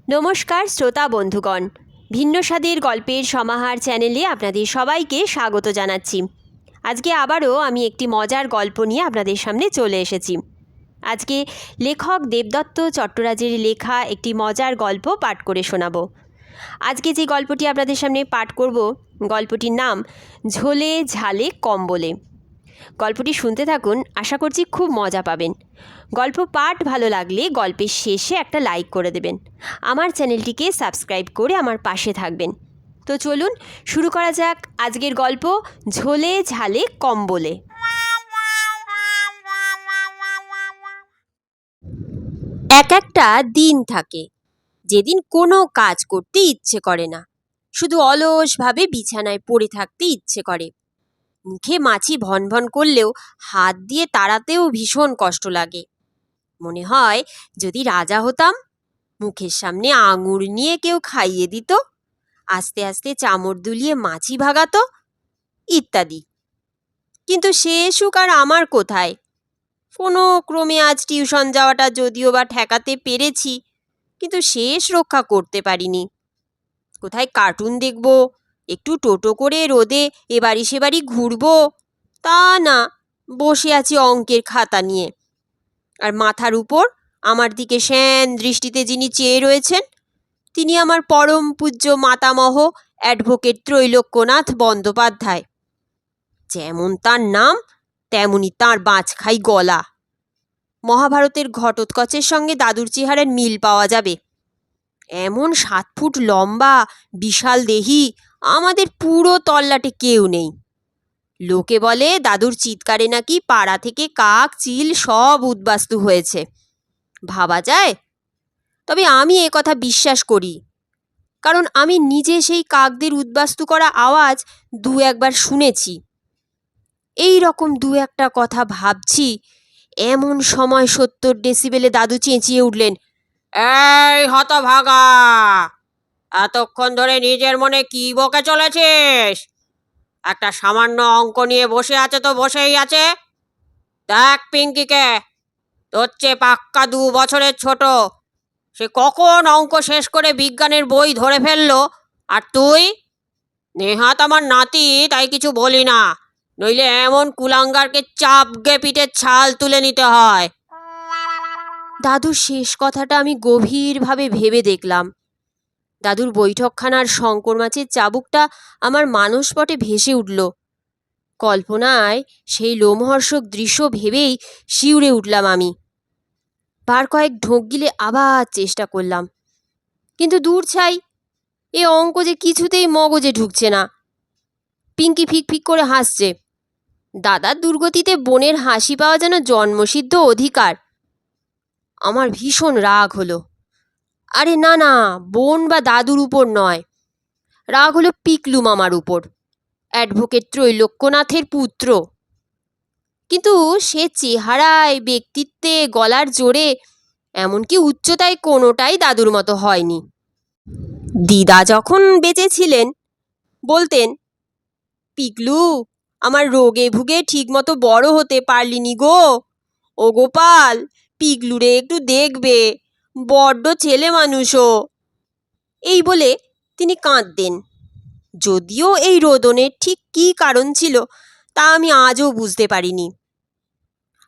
নমস্কার শ্রোতা বন্ধুগণ, ভিন্ন স্বাদের গল্পের সমাহার চ্যানেলে আপনাদের সবাইকে স্বাগত জানাচ্ছি। আজকে আবারও আমি একটি মজার গল্প নিয়ে আপনাদের সামনে চলে এসেছি। আজকে লেখক দেবদত্ত চট্টরাজের লেখা একটি মজার গল্প পাঠ করে শোনাবো। আজকে যে গল্পটি আপনাদের সামনে পাঠ করব, গল্পটির নাম ঝোলে ঝালে কম্বলে। গল্পটি শুনতে থাকুন, আশা করছি খুব মজা পাবেন। গল্প পাঠ ভালো লাগলে গল্পের শেষে একটা লাইক করে দেবেন। আমার চ্যানেলটিকে সাবস্ক্রাইব করে আমার পাশে থাকবেন। তো চলুন শুরু করা যাক আজকের গল্প ঝোলে ঝালে কম্বলে। এক একটা দিন থাকে যেদিন কোনো কাজ করতে ইচ্ছে করে না, শুধু অলসভাবে বিছানায় পড়ে থাকতে ইচ্ছে করে। মুখে মাছি ভনভন করলেও হাত দিয়ে তাড়াতেও ভীষণ কষ্ট লাগে। মনে হয় যদি রাজা হতাম, মুখের সামনে আঙুর নিয়ে কেউ খাইয়ে দিত, আস্তে আস্তে চামড় দুলিয়ে মাছি ভাগাতো ইত্যাদি। কিন্তু সে সুখ আর আমার কোথায়? কোনো ক্রমে আজ টিউশন যাওয়াটা যদিও বা ঠেকাতে পেরেছি, কিন্তু শেষ রক্ষা করতে পারিনি। কোথায় কার্টুন দেখব, একটু টোটো করে রোদে এবাড়ি সেবাড়ি ঘুরবো, তা না, বসে আছি অঙ্কের খাতা নিয়ে। আর মাথার উপর আমার দিকে শ্যান দৃষ্টিতে যিনি চেয়ে রয়েছেন, তিনি আমার পরম পূজ্য মাতামহ অ্যাডভোকেট ত্রৈলোক্যনাথ বন্দ্যোপাধ্যায়। যেমন তার নাম তেমনি তাঁর বাঁচখাই গলা। মহাভারতের ঘটোৎকচের সঙ্গে দাদুর চেহারার মিল পাওয়া যাবে। এমন 7 ফুট লম্বা বিশাল দেহি আমাদের পুরো তল্লাটে কেউ নেই। লোকে বলে দাদুর চিৎকারে নাকি পাড়া থেকে কাক চিল সব উদ্বাস্তু হয়েছে। ভাবা যায়? তবে আমি কথা বিশ্বাস করি, কারণ আমি নিজে সেই কাকদের উদ্বাস্তু করা আওয়াজ 2-1বার শুনেছি। এই রকম 2-একটা কথা ভাবছি, এমন সময় 70 ডেসিবেলে দাদু চেঁচিয়ে উঠলেন, এই হতভাগা, এতক্ষণ ধরে নিজের মনে কি বকে চলেছিস? একটা সামান্য অঙ্ক নিয়ে বসে আছে তো বসেই আছে। দেখ পিঙ্কিকে, তোর চেয়ে পাক্কা 2 বছরের ছোট, সে কখন অঙ্ক শেষ করে বিজ্ঞানের বই ধরে ফেললো, আর তুই? নেহাত আমার নাতি, তাই কিছু বলি না, নইলে এমন কুলাঙ্গারকে চাপগে পিঠের ছাল তুলে নিতে হয়। দাদুর শেষ কথাটা আমি গভীরভাবে ভেবে দেখলাম। দাদুর বৈঠকখানার শঙ্কর মাছের চাবুকটা আমার মানসপটে ভেসে উঠল। কল্পনায় সেই লোমহর্ষক দৃশ্য ভেবেই শিউরে উঠলাম আমি। বার কয়েক ঢোক গিলে আবার চেষ্টা করলাম, কিন্তু দূর ছাই, এ অঙ্ক যে কিছুতেই মগজে ঢুকছে না। পিঙ্কি ফিক ফিক করে হাসছে। দাদার দুর্গতিতে বোনের হাসি পাওয়া যেন জন্মসিদ্ধ অধিকার। আমার ভীষণ রাগ হলো। আরে না না, বোন বা দাদুর উপর নয়, রাগ হলো পিকলু মামার উপর, অ্যাডভোকেট ত্রৈলোক্যনাথের পুত্র। কিন্তু সে চেহারায়, ব্যক্তিত্বে, গলার জোরে, এমনকি উচ্চতায় কোনোটাই দাদুর মতো হয়নি। দিদা যখন বেঁচে ছিলেন বলতেন, পিকলু, আমার রোগে ভুগে ঠিক মতো বড় হতে পারলিনি গো। ও গোপাল, পিকলুরে একটু দেখবে, বড্ড ছেলে মানুষও। এই বলে তিনি কাঁদতেন। যদিও এই রোদনের ঠিক কী কারণ ছিল তা আমি আজও বুঝতে পারিনি।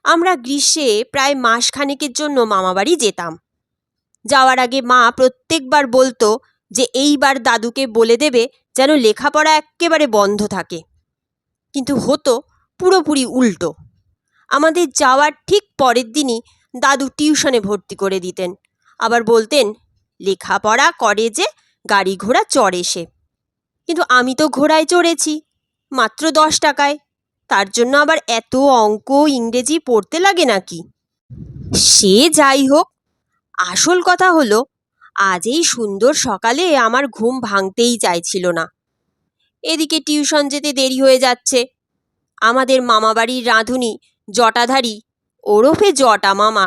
আমরা গ্রীষ্মে প্রায় মাসখানেকের জন্য মামাবাড়ি যেতাম। যাওয়ার আগে মা প্রত্যেকবার বলতো যে এইবার দাদুকে বলে দেবে যেন লেখাপড়া একেবারে বন্ধ থাকে। কিন্তু হতো পুরোপুরি উল্টো। আমাদের যাওয়ার ঠিক পরের দিনই দাদু টিউশনে ভর্তি করে দিতেন। আবার বলতেন, লেখাপড়া করে যে গাড়ি ঘোড়া চড়ে সে। কিন্তু আমি তো ঘোড়ায় চড়েছি, মাত্র 10 টাকায়। তার জন্য আবার এত অঙ্ক ইংরেজি পড়তে লাগে নাকি? সে যাই হোক, আসল কথা হলো, আজ এই সুন্দর সকালে আমার ঘুম ভাঙতেই চাইছিল না। এদিকে টিউশন যেতে দেরি হয়ে যাচ্ছে। আমাদের মামাবাড়ির রাঁধুনি জটাধারী ওরফে জটা মামা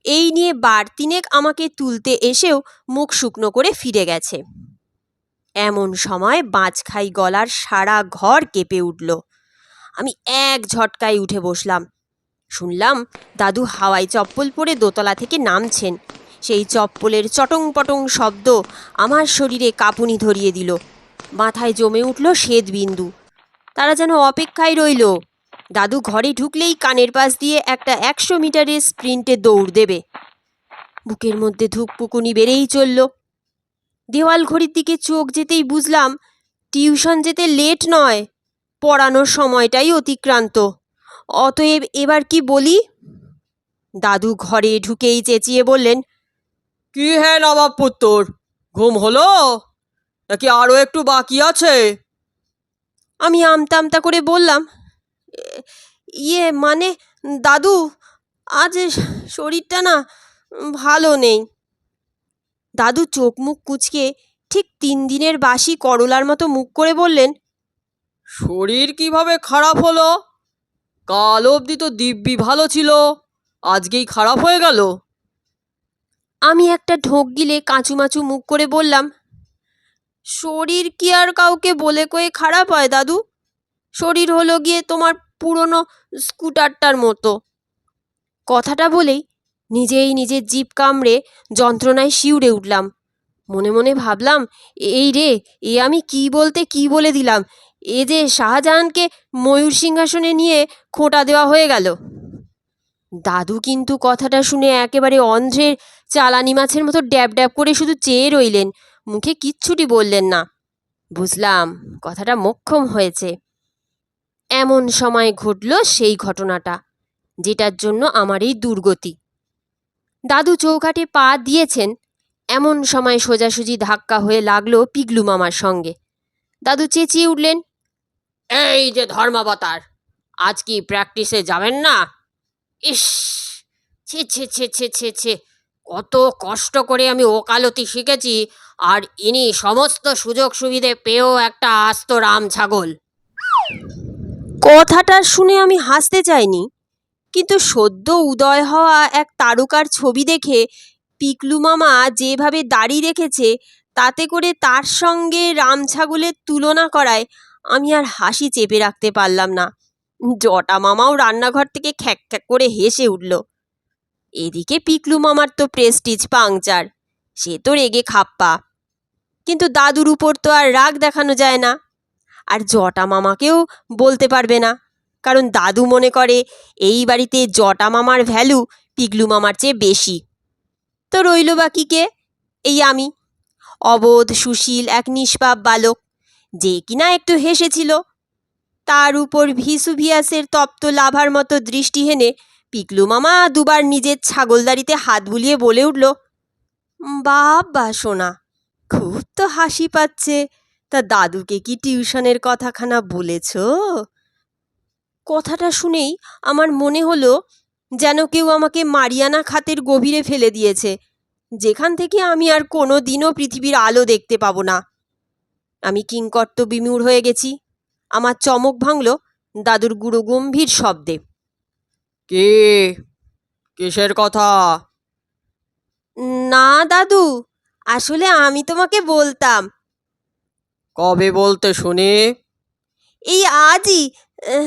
এই নিয়ে 2-3 আমাকে তুলতে এসেও মুখ শুকনো করে ফিরে গেছে। এমন সময় বাঁচখাই গলার সারা ঘর কেঁপে উঠল। আমি এক ঝটকায় উঠে বসলাম। শুনলাম দাদু হাওয়াই চপ্পল পরে দোতলা থেকে নামছেন সেই চপ্পলের চটং পটং শব্দ আমার শরীরে কাঁপুনি ধরিয়ে দিল। মাথায় জমে উঠল শ্বেতবিন্দু। তারা যেন অপেক্ষায় রইল। দাদু ঘরে ঢুকলেই কানের পাশ দিয়ে একটা 100 মিটারের স্প্রিন্টে দৌড় দেবে। বুকের মধ্যে ধুকপুকুনি বেড়েই চলল। দেওয়াল ঘড়ির দিকে চোখ যেতেই বুঝলাম টিউশন যেতে লেট নয়, পড়ানোর সময়টাই অতিক্রান্ত। অতএব এবার কি বলি? দাদু ঘরে ঢুকেই চেঁচিয়ে বললেন, কি হে নবাব পুত্তর, ঘুম হলো নাকি আরও একটু বাকি আছে? আমি আমতা আমতা করে বললাম, মানে দাদু, আজ শরীরটা না ভালো নেই। দাদু চোখ মুখ কুঁচকে ঠিক 3 দিনের বাসি করলার মতো মুখ করে বললেন, শরীর কিভাবে খারাপ হলো? কাল অবধি তো দিব্যি ভালো ছিল, আজকেই খারাপ হয়ে গেল। আমি একটা ঢোক গিলে কাঁচুমাচু মুখ করে বললাম, শরীর কি আর কাউকে বলে কয়ে খারাপ হয় দাদু? শরীর হলো গিয়ে তোমার পুরনো স্কুটারটার মতো। কথাটা বলেই নিজেই নিজের জিভ কামড়ে যন্ত্রণায় শিউরে উঠলাম। মনে মনে ভাবলাম, এই রে, এ আমি কি বলতে কি বলে দিলাম। এ যে শাহজাহানকে ময়ূর সিংহাসনে নিয়ে খোঁটা দেওয়া হয়ে গেল। দাদু কিন্তু কথাটা শুনে একেবারে অন্ধ্রের চালানি মাছের মতো ড্যাব ড্যাব করে শুধু চেয়ে রইলেন, মুখে কিচ্ছুটি বললেন না। বুঝলাম কথাটা মোক্ষম হয়েছে। এমন সময় ঘটল সেই ঘটনাটা যেটার জন্য আমার এই দুর্গতি। দাদু চৌকাঠে পা দিয়েছেন, এমন সময় সোজাসুজি ধাক্কা হয়ে লাগলো পিগলু মামার সঙ্গে। দাদু চেঁচিয়ে উঠলেন, এই যে ধর্মাবতার, আজ কি প্র্যাকটিসে যাবেন না? ইস, ছে ছে ছে ছে ছে ছে, কত কষ্ট করে আমি ওকালতি শিখেছি, আর ইনি সমস্ত সুযোগ সুবিধে পেয়েও একটা আস্ত রাম ছাগল। কথাটা শুনে আমি হাসতে চাইনি, কিন্তু সদ্য উদয় হওয়া এক তারকার ছবি দেখে পিকলু মামা যেভাবে দাড়ি রেখেছে, তাতে করে তার সঙ্গে রাম ছাগলের তুলনা করায় আমি আর হাসি চেপে রাখতে পারলাম না। জটা মামাও রান্নাঘর থেকে খ্যাক খ্যাক করে হেসে উঠল। এদিকে পিকলু মামার তো প্রেস্টিজ পাংচার, সে তো রেগে খাপ্পা। কিন্তু দাদুর উপর তো আর রাগ দেখানো যায় না, আর জটা মামাকেও বলতে পারবে না, কারণ দাদু মনে করে এই বাড়িতে জটা মামার ভ্যালু পিগলু মামার চেয়ে বেশি। তো রইল বাকি কে? এই আমি, অবোধ সুশীল এক নিষ্পাপ বালক, যে কিনা একটু হেসেছিল। তার উপর ভিসুভিয়াসের তপ্ত লাভার মতো দৃষ্টি হেনে পিকলু মামা দুবার নিজের ছাগলদারিতে হাত বুলিয়ে বলে উঠল, বাবা সোনা, খুব তো হাসি পাচ্ছে। তা দাদুকে কি টিউশনের কথাখানা বলেছ? কথাটা শুনেই আমার মনে হলো যেন কেউ আমাকে মারিয়ানা খাতের গভীরে ফেলে দিয়েছে, যেখান থেকে আমি আর কোনো দিনও পৃথিবীর আলো দেখতে পাবো না। আমি কিংকর্ত বিমূঢ় হয়ে গেছি। আমার চমক ভাঙল দাদুর গুঁড়ো গম্ভীর শব্দে। কে? কিসের কথা? না দাদু, আসলে আমি তোমাকে বলতাম। কবে বলতে শুনি? এই আজই,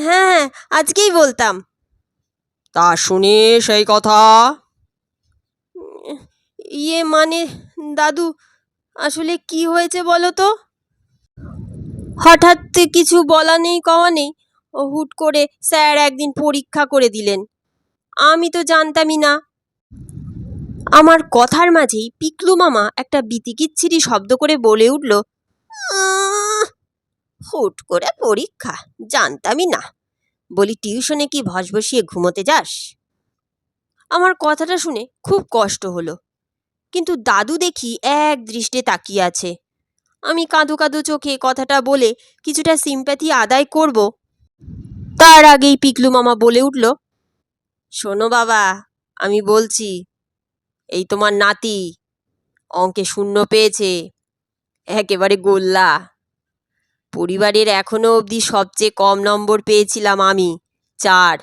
হ্যাঁ, আজকেই বলতাম। তা শুনি সেই কথা। মানে দাদু, আসলে কি হয়েছে বলো তো? হঠাৎ কিছু বলা নেই কওয়া নেই, হুট করে স্যার একদিন পরীক্ষা করে দিলেন। আমি তো জানতামই না। আমার কথার মাঝেই পিকলু মামা একটা বিতিকিচ্ছিরি শব্দ করে বলে উঠল, হুট করে পরীক্ষা, জানতামই না। বলি, টিউশনে কি ভস বসিয়ে ঘুমোতে যাস? আমার কথাটা শুনে খুব কষ্ট হলো, কিন্তু দাদু দেখি এক দৃষ্টে তাকিয়ে আছে। আমি কাঁদো কাঁদো চোখে কথাটা বলে কিছুটা সিম্প্যাথি আদায় করব, তার আগেই পিকলু মামা বলে উঠল, শোনো বাবা, আমি বলছি, এই তোমার নাতি অঙ্কে 0 পেয়েছে, একেবারে গোল্লা। পরিবারের এখনো অবধি সবচেয়ে কম নম্বর পেয়েছিলাম আমি, 4।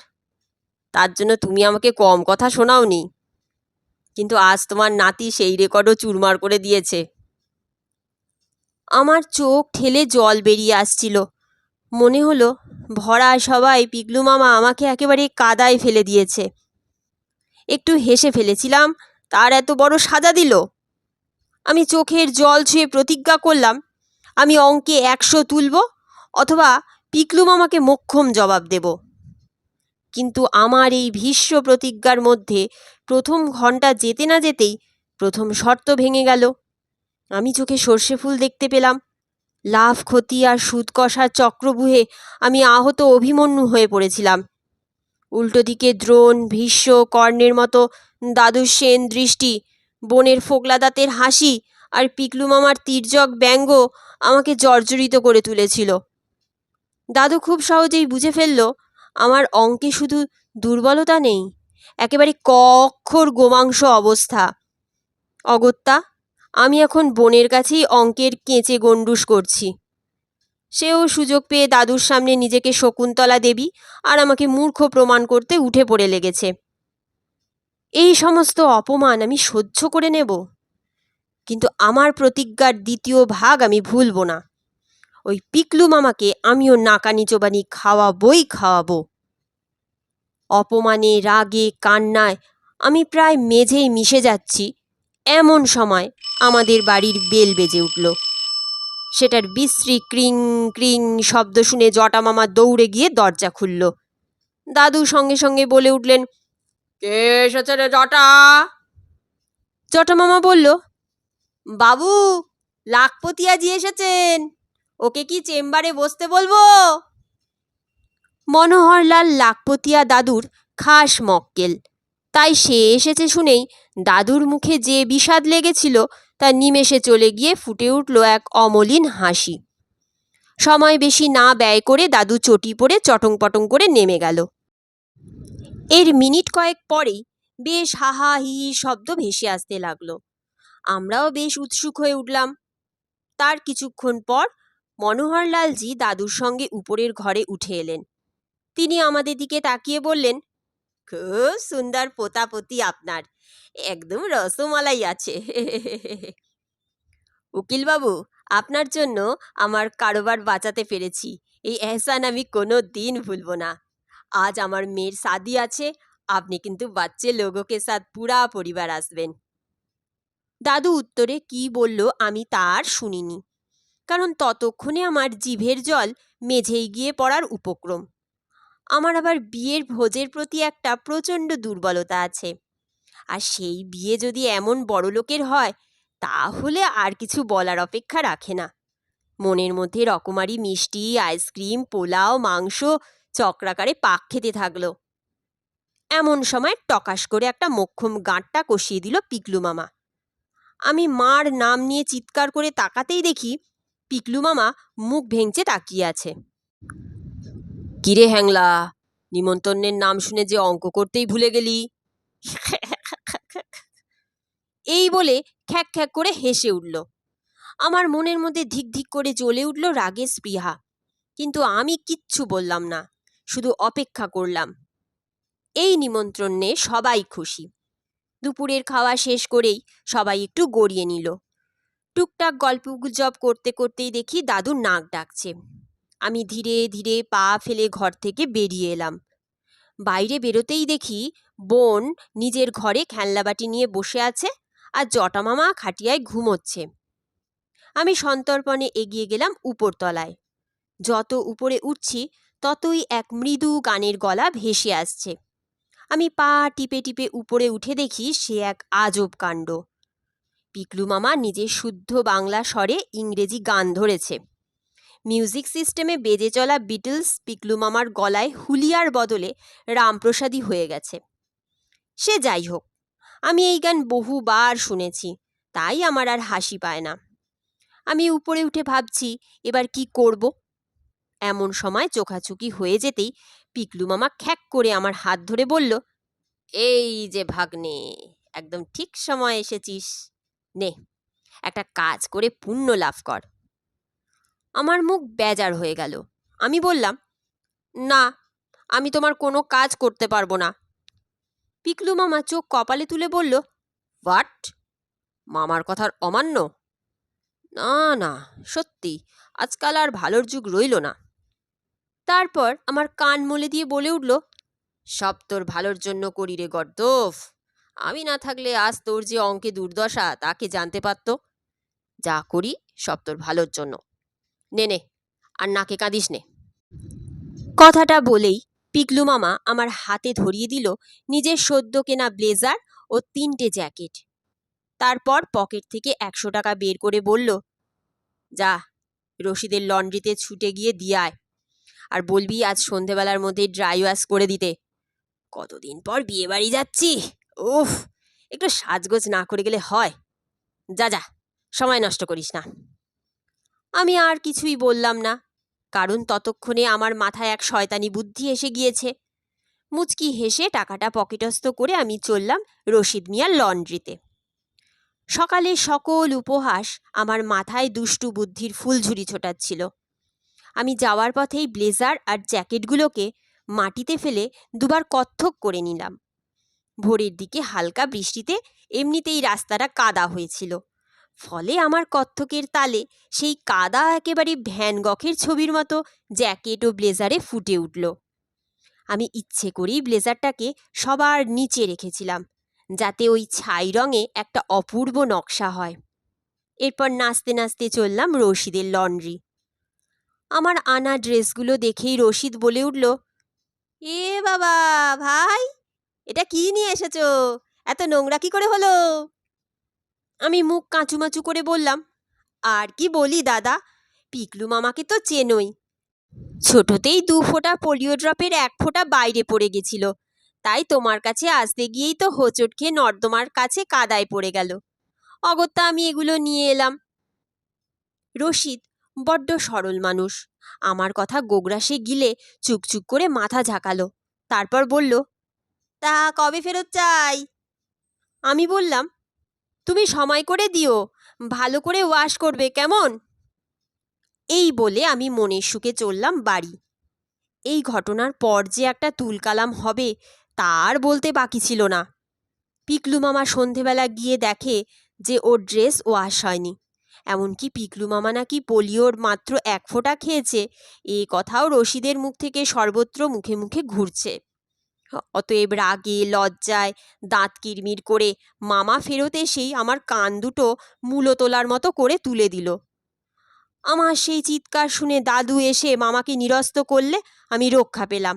তার জন্য তুমি আমাকে কম কথা শোনাওনি, কিন্তু আজ তোমার নাতি সেই রেকর্ডও চুরমার করে দিয়েছে। আমার চোখ ঠেলে জল বেরিয়ে আসছিল। মনে হলো ভরা সবাই পিগলু মামা আমাকে একেবারে কাদায় ফেলে দিয়েছে। একটু হেসে ফেলেছিলাম, তার এত বড় সাজা দিল? আমি চোখের জল ছুঁয়ে প্রতিজ্ঞা করলাম, আমি অঙ্কে 100 তুলব, অথবা পিকলু মামাকে মোক্ষম জবাব দেব। কিন্তু আমার এই ভীষ্ম প্রতিজ্ঞার মধ্যে প্রথম ঘন্টা যেতে না যেতেই প্রথম শর্ত ভেঙে গেল। আমি চোখে সর্ষে ফুল দেখতে পেলাম। লাভ ক্ষতি আর সুদ কষার চক্রব্যূহে আমি আহত অভিমন্যু হয়ে পড়েছিলাম। উল্টো দিকে দ্রোণ, ভীষ্ম, কর্ণের মতো দাদুর সেন দৃষ্টি, বনের ফোকলা দাঁতের হাসি আর পিকলু মামার তির্যক ব্যঙ্গ আমাকে জর্জরিত করে তুলেছিল। দাদু খুব সহজেই বুঝে ফেলল, আমার অঙ্কে শুধু দুর্বলতা নেই, একেবারে ক অক্ষর গোমাংস অবস্থা। অগত্যা আমি এখন বোনের কাছেই অঙ্কের কেঁচে গণ্ডুস করছি। সেও সুযোগ পেয়ে দাদুর সামনে নিজেকে শকুন্তলা দেবী আর আমাকে মূর্খ প্রমাণ করতে উঠে পড়ে লেগেছে। এই সমস্ত অপমান আমি সহ্য করে নেব, কিন্তু আমার প্রতিজ্ঞার দ্বিতীয় ভাগ আমি ভুলব না। ওই পিকলু মামাকে আমিও নাকানি চোবানি খাওয়াবো। অপমানে, রাগে, কান্নায় আমি প্রায় মেঝেই মিশে যাচ্ছি, এমন সময় আমাদের বাড়ির বেল বেজে উঠল। সেটার বিশ্রী ক্রিং ক্রিং শব্দ শুনে জটা মামা দৌড়ে গিয়ে দরজা খুলল। দাদু সঙ্গে সঙ্গে বলে উঠলেন, কে এসেছে রে জটা? জটা মামা বলল, বাবু, লাখপতিয়াজি এসেছেন, ওকে কি চেম্বারে বসতে বলবো? মনোহরলাল লাখপতিয়া দাদুর খাস মক্কেল, তাই সে এসেছে শুনেই দাদুর মুখে যে বিষাদ লেগেছিল তা নিমেষে চলে গিয়ে ফুটে উঠল এক অমলিন হাসি। সময় বেশি না ব্যয় করে দাদু চটি পড়ে চটং পটং করে নেমে গেল। এর মিনিট কয়েক পরেই বেশ হাহা হি হি শব্দ ভেসে আসতে লাগলো। আমরাও বেশ উৎসুক হয়ে উঠলাম। তার কিছুক্ষণ পর মনোহরলালজি দাদুর সঙ্গে উপরের ঘরে উঠে এলেন। তিনি আমাদের দিকে তাকিয়ে বললেন, খুব সুন্দর পোতাপতি আপনার, একদম রসমালাই আছে। উকিলবাবু, আপনার জন্য আমার কারোবার বাঁচাতে পেরেছি, এই এহসান আমি কোনো দিন ভুলব না। আজ আমার মেয়ের শাদি আছে, আপনি কিন্তু বাচ্চে লোগোকে সাথ পুরা পরিবার আসবেন। দাদু উত্তরে কি বলল আমি তার শুনিনি, কারণ ততক্ষণে আমার জিভের জল মেঝেই গিয়ে পড়ার উপক্রম। আমার আবার বিয়ের ভোজের প্রতি একটা প্রচণ্ড দুর্বলতা আছে, আর সেই বিয়ে যদি এমন বড়লোকের হয় তাহলে আর কিছু বলার অপেক্ষা রাখে না। মনের মধ্যে রকমারি মিষ্টি, আইসক্রিম, পোলাও, মাংস চক্রাকারে পাক খেতে থাকলো। এমন সময় টকাশ করে একটা মোক্ষম গাঁটটা কষিয়ে দিল পিকলু মামা। আমি মার নাম নিয়ে চিৎকার করে তাকাতেই দেখি পিকলু মামা মুখ ভেঙচে তাকিয়ে আছে। কিরে হ্যাংলা, নিমন্ত্রণের নাম শুনে যে অঙ্ক করতেই ভুলে গেলি? এই বলে খ্যাক খ্যাক করে হেসে উঠল। আমার মনের মধ্যে ধিক ধিক করে জ্বলে উঠল রাগের স্পৃহা, কিন্তু আমি কিচ্ছু বললাম না, শুধু অপেক্ষা করলাম। এই নিমন্ত্রণে সবাই খুশি। দুপুরের খাওয়া শেষ করেই সবাই একটু গড়িয়ে নিল। টুকটাক গল্পগুজব করতে করতেই দেখি দাদু নাক ডাকছে। আমি ধীরে ধীরে পা ফেলে ঘর থেকে বেরিয়ে এলাম। বাইরে বেরোতেই দেখি বোন নিজের ঘরে খেলনাবাটি নিয়ে বসে আছে আর জটা মামা খাটিয়ায় ঘুমোচ্ছে। আমি সন্তর্পণে এগিয়ে গেলাম উপরতলায়। যত উপরে উঠছি ততই এক মৃদু গানের গলা ভেসে আসছে। আমি পা টিপে টিপে উপরে উঠে দেখি সে এক আজব কাণ্ড। পিকলু মামা নিজের শুদ্ধ বাংলা স্বরে ইংরেজি গান ধরেছে। মিউজিক সিস্টেমে বেজে চলা বিটলস পিকলু মামার গলায় হুলিয়ার বদলে রামপ্রসাদী হয়ে গেছে। সে যাই হোক, আমি এই গান বহুবার শুনেছি, তাই আমার আর হাসি পায় না। আমি উপরে উঠে ভাবছি এবার কি করব। এমন সময় চোখাচুকি হয়ে যেতেই পিকলু মামা খ্যাক করে আমার হাত ধরে বলল, এই যে ভাগ্নে, একদম ঠিক সময় এসেছিস, নে একটা কাজ করে পুণ্য লাভ কর। আমার মুখ বেজার হয়ে গেল। আমি বললাম, না, আমি তোমার কোনো কাজ করতে পারবো না। পিকলু মামা চোখ কপালে তুলে বলল, হোয়াট? মামার কথার অমান্য? না না, সত্যি আজকাল আর ভালোর যুগ রইল না। তারপর আমার কান মলে দিয়ে বলে উঠল, সব তোর ভালোর জন্য করি রে গর্দভ, আমি না থাকলে আজ তোর যে অঙ্কে দুর্দশা তাকে জানতে পারত। যা করি সব তোর ভালোর জন্য। নে নে, আর নাকে কাঁদিস নে। কথাটা বলেই পিকলু মামা আমার হাতে ধরিয়ে দিল নিজের সদ্য কেনা ব্লেজার ও 3টে জ্যাকেট। তারপর পকেট থেকে 100 টাকা বের করে বলল, যা রশিদের লন্ড্রিতে ছুটে গিয়ে দিয়ে আয়, আর বলবি আজ সন্ধেবেলার মধ্যে ড্রাই ওয়াশ করে দিতে। কতদিন পর বিয়ে বাড়ি যাচ্ছি, উফ, একটু সাজগোজ না করে গেলে হয়। যা যা, সময় নষ্ট করিস না। আমি আর কিছুই বললাম না, কারণ ততক্ষণে আমার মাথায় এক শয়তানি বুদ্ধি এসে গিয়েছে। মুচকি হেসে টাকাটা পকেটস্থ করে আমি চললাম রশিদ মিয়ার লন্ড্রিতে। সকালে সকল উপহাস আমার মাথায় দুষ্টু বুদ্ধির ফুলঝুরি ছোটাচ্ছিল। আমি যাওয়ার পথেই ব্লেজার আর জ্যাকেটগুলোকে মাটিতে ফেলে দুবার কত্থক করে নিলাম। ভোরের দিকে হালকা বৃষ্টিতে এমনিতেই রাস্তাটা কাদা হয়েছিল, ফলে আমার কত্থকের তালে সেই কাদা একেবারে ভ্যান গখের ছবির মতো জ্যাকেট ও ব্লেজারে ফুটে উঠল। আমি ইচ্ছে করেই ব্লেজারটাকে সবার নিচে রেখেছিলাম, যাতে ওই ছাই রঙে একটা অপূর্ব নকশা হয়। এরপর নাচতে নাচতে চললাম রশিদের লন্ড্রি। আমার আনা ড্রেসগুলো দেখেই রশিদ বলে উঠল, এ বাবা ভাই, এটা কি নিয়ে এসেছো? এত নোংরা কি করে হলো? আমি মুখ কাঁচুমাচু করে বললাম, আর কি বলি দাদা, পিকলু মামাকে তো চেনোই। ছোটতেই 2 ফোঁটা পোলিও ড্রপের 1 ফোঁটা বাইরে পড়ে গেছিল, তাই তোমার কাছে আসতে গিয়েই তো হোঁচট খেয়ে নর্দমার কাছে কাদায় পড়ে গেল। অগত্যা আমি এগুলো নিয়ে এলাম। রশিদ বড্ড সরল মানুষ, আমার কথা গোগ্রাসে গিলে চুকচুক করে মাথা ঝাঁকালো। তারপর বলল, তা কবে ফেরত চাই? আমি বললাম, তুমি সময় করে দিও, ভালো করে ওয়াশ করবে কেমন? এই বলে আমি মনের সুখে চললাম বাড়ি। এই ঘটনার পর যে একটা তুলকালাম হবে তার বলতে বাকি ছিল না। পিকলু মামা সন্ধেবেলা গিয়ে দেখে যে ওর ড্রেস ওয়াশ হয়নি। এমনকি পিকলু মামা নাকি পোলিওর মাত্র 1 ফোঁটা খেয়েছে, এ কথাও রশিদের মুখ থেকে সর্বত্র মুখে মুখে ঘুরছে। অতএব রাগে লজ্জায় দাঁত কিরমির করে মামা ফেরত এসেই আমার কান দুটো মূলো তোলার মতো করে তুলে দিল। আমার সেই চিৎকার শুনে দাদু এসে মামাকে নিরস্ত করলে আমি রক্ষা পেলাম।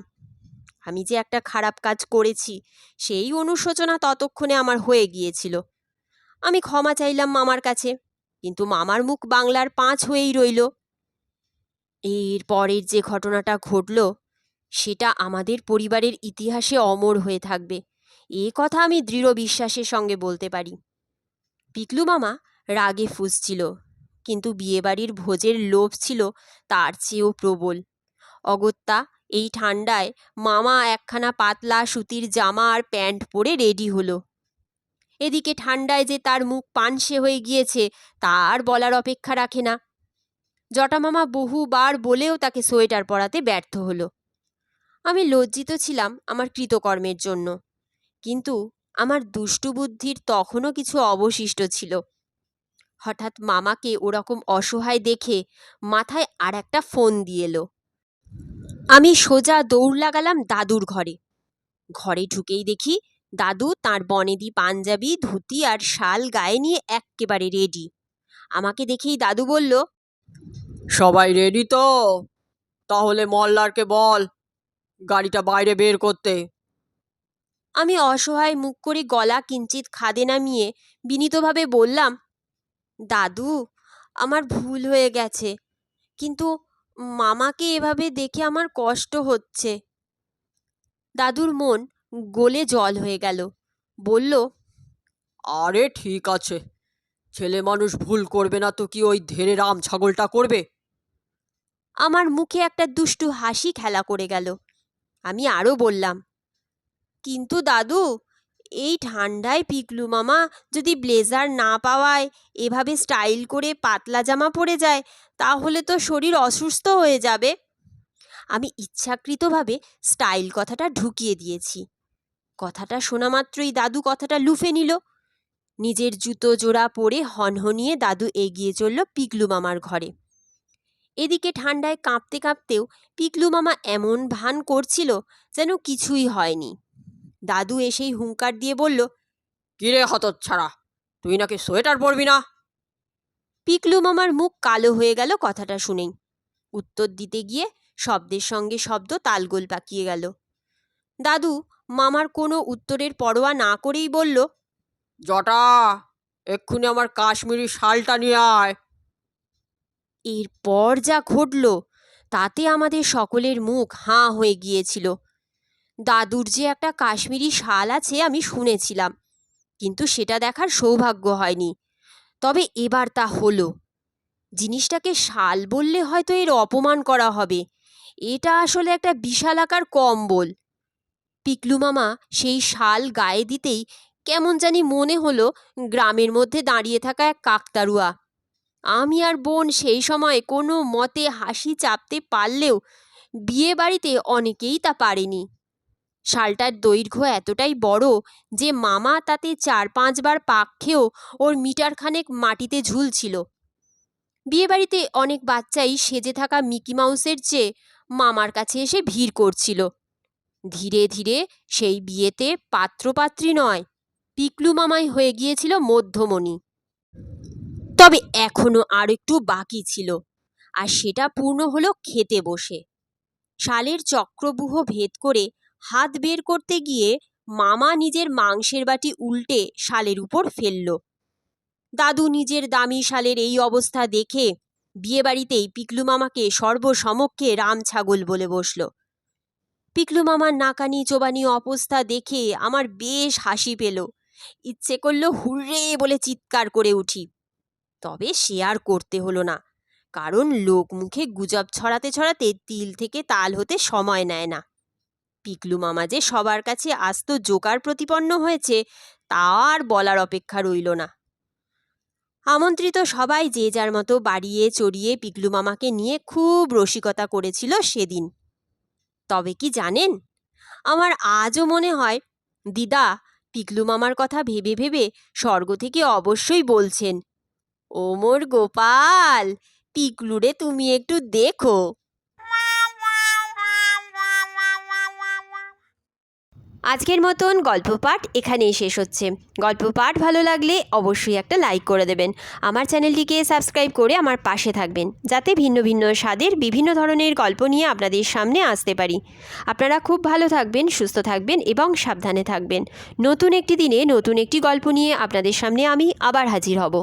আমি যে একটা খারাপ কাজ করেছি সেই অনুশোচনা ততক্ষণে আমার হয়ে গিয়েছিল। আমি ক্ষমা চাইলাম মামার কাছে, কিন্তু মামার মুখ বাংলার 5 হয়েই রইল। এর পরের যে ঘটনাটা ঘটল সেটা আমাদের পরিবারের ইতিহাসে অমর হয়ে থাকবে, এ কথা আমি দৃঢ় বিশ্বাসের সঙ্গে বলতে পারি। পিকলু মামা রাগে ফুঁসছিল, কিন্তু বিয়েবাড়ির ভোজের লোভ ছিল তার চেয়েও প্রবল। অগত্যা এই ঠান্ডায় মামা একখানা পাতলা সুতির জামা আর প্যান্ট পরে রেডি হলো। এদিকে ঠান্ডায় যে তার মুখ পানসে হয়ে গিয়েছে তার বলার অপেক্ষা রাখে না। জটা মামা বহুবার বলেও তাকে সোয়েটার পরাতে ব্যর্থ হলো। আমি লজ্জিত ছিলাম আমার কৃতকর্মের জন্য, কিন্তু আমার দুষ্টু বুদ্ধির তখনও কিছু অবশিষ্ট ছিল। হঠাৎ মামাকে ওরকম অসহায় দেখে মাথায় আর একটা ফোন দিয়ে এলো। আমি সোজা দৌড় লাগালাম দাদুর ঘরে। ঘরে ঢুকেই দেখি দাদু তাঁর বনেদি পাঞ্জাবি ধুতি আর শাল গায়ে নিয়ে এক্কেবারে রেডি। আমাকে দেখেই দাদু বলল, সবাই রেডি তো? তাহলে মল্লারকে বল গাড়িটা বাইরে বের করতে। আমি অসহায় মুখ করে গলা কিঞ্চিত খাদে নামিয়ে বিনীতভাবে বললাম, দাদু, আমার ভুল হয়ে গেছে, কিন্তু মামাকে এভাবে দেখে আমার কষ্ট হচ্ছে। দাদুর মন গলে জল হয়ে গেল। বলল, আরে ঠিক আছে, ছেলে মানুষ ভুল করবে না তো কি ওই ধেড়ে রাম ছাগলটা করবে? আমার মুখে একটা দুষ্টু হাসি খেলা করে গেল। আমি আরও বললাম, কিন্তু দাদু, এই ঠান্ডায় পিকলু মামা যদি ব্লেজার না পাওয়ায় এভাবে স্টাইল করে পাতলা জামা পরে যায় তাহলে তো শরীর অসুস্থ হয়ে যাবে। আমি ইচ্ছাকৃতভাবে স্টাইল কথাটা ঢুকিয়ে দিয়েছি। কথাটা শোনা মাত্রই দাদু কথাটা লুফে নিল। নিজের জুতো জোড়া পরে হনহনিয়ে দাদু এগিয়ে চলল পিকলু মামার ঘরে। এদিকে ঠান্ডায় কাঁপতে কাঁপতেও পিকলু মামা এমন ভান করছিল যেন কিছুই হয়নি। দাদু এসেই হুঙ্কার দিয়ে বলল, কিরে হতচ্ছাড়া, তুই নাকি সোয়েটার পরবি না? পিকলু মামার মুখ কালো হয়ে গেল কথাটা শুনেই। উত্তর দিতে গিয়ে শব্দের সঙ্গে শব্দ তালগোল পাকিয়ে গেল। দাদু মামার কোনো উত্তরের পরোয়া না করেই বলল, জটা, এক্ষুনি আমার কাশ্মীরি শালটা নিয়ে আয়। এরপর যা ঘটল তাতে আমাদের সকলের মুখ হাঁ হয়ে গিয়েছিল। দাদুর যে একটা কাশ্মীরি শাল আছে আমি শুনেছিলাম, কিন্তু সেটা দেখার সৌভাগ্য হয়নি। তবে এবার তা হলো। জিনিসটাকে শাল বললে হয়তো এর অপমান করা হবে, এটা আসলে একটা বিশালাকার কম্বল। পিকলু মামা সেই শাল গায়ে দিতেই কেমন জানি মনে হলো গ্রামের মধ্যে দাঁড়িয়ে থাকা এক কাকতাড়ুয়া। আমি আর বোন সেই সময় কোনো মতে হাসি চাপতে পারলেও বিয়ে বাড়িতে অনেকেই তা পারেনি। শালটার দৈর্ঘ্য এতটাই বড় যে মামা তাতে 4-5 বার পাক খেয়েও ওর মিটারখানেক মাটিতে ঝুলছিল। বিয়েবাড়িতে অনেক বাচ্চাই সেজে থাকা মিকি মাউসের চেয়ে মামার কাছে এসে ভিড় করছিল। ধীরে ধীরে সেই বিয়েতে পাত্রপাত্রী নয়, পিকলু মামাই হয়ে গিয়েছিল মধ্যমণি। তবে এখনো আর একটু বাকি ছিল, আর সেটা পূর্ণ হলো খেতে বসে। শালের চক্রব্যূহ ভেদ করে হাত বের করতে গিয়ে মামা নিজের মাংসের বাটি উল্টে শালের উপর ফেলল। দাদু নিজের দামি শালের এই অবস্থা দেখে বিয়েবাড়িতেই পিকলু মামাকে সর্বসমক্ষে রাম ছাগল বলে বসল। পিকলু মামার নাকানি চোবানি অবস্থা দেখে আমার বেশ হাসি পেল। ইচ্ছে করলো হুররে বলে চিৎকার করে উঠি। তবে সে আর করতে হলো না, কারণ লোক মুখে গুজব ছড়াতে ছড়াতে তিল থেকে তাল হতে সময় নেয় না। পিকলু মামা যে সবার কাছে আস্ত জোকার প্রতিপন্ন হয়েছে তা আর বলার অপেক্ষা রইল না। আমন্ত্রিত সবাই যে যার মতো বাড়িয়ে চড়িয়ে পিকলু মামাকে নিয়ে খুব রসিকতা করেছিল সেদিন। তবে কি জানেন, আমার আজও মনে হয় দিদা পিকলু মামার কথা ভেবে ভেবে স্বর্গ থেকে অবশ্যই বলছেন, ও মোর গোপাল, পিকলুরে তুমি একটু দেখো। আজকের মতন গল্প পাঠ এখানেই শেষ হচ্ছে। গল্প পাঠ ভালো লাগলে অবশ্যই একটা লাইক করে দেবেন। আমার চ্যানেলটিকে সাবস্ক্রাইব করে আমার পাশে থাকবেন, যাতে ভিন্ন ভিন্ন স্বাদের বিভিন্ন ধরনের গল্প নিয়ে আপনাদের সামনে আসতে পারি। আপনারা খুব ভালো থাকবেন, সুস্থ থাকবেন এবং সাবধানে থাকবেন। নতুন একটি দিনে নতুন একটি গল্প নিয়ে আপনাদের সামনে আমি আবার হাজির হব।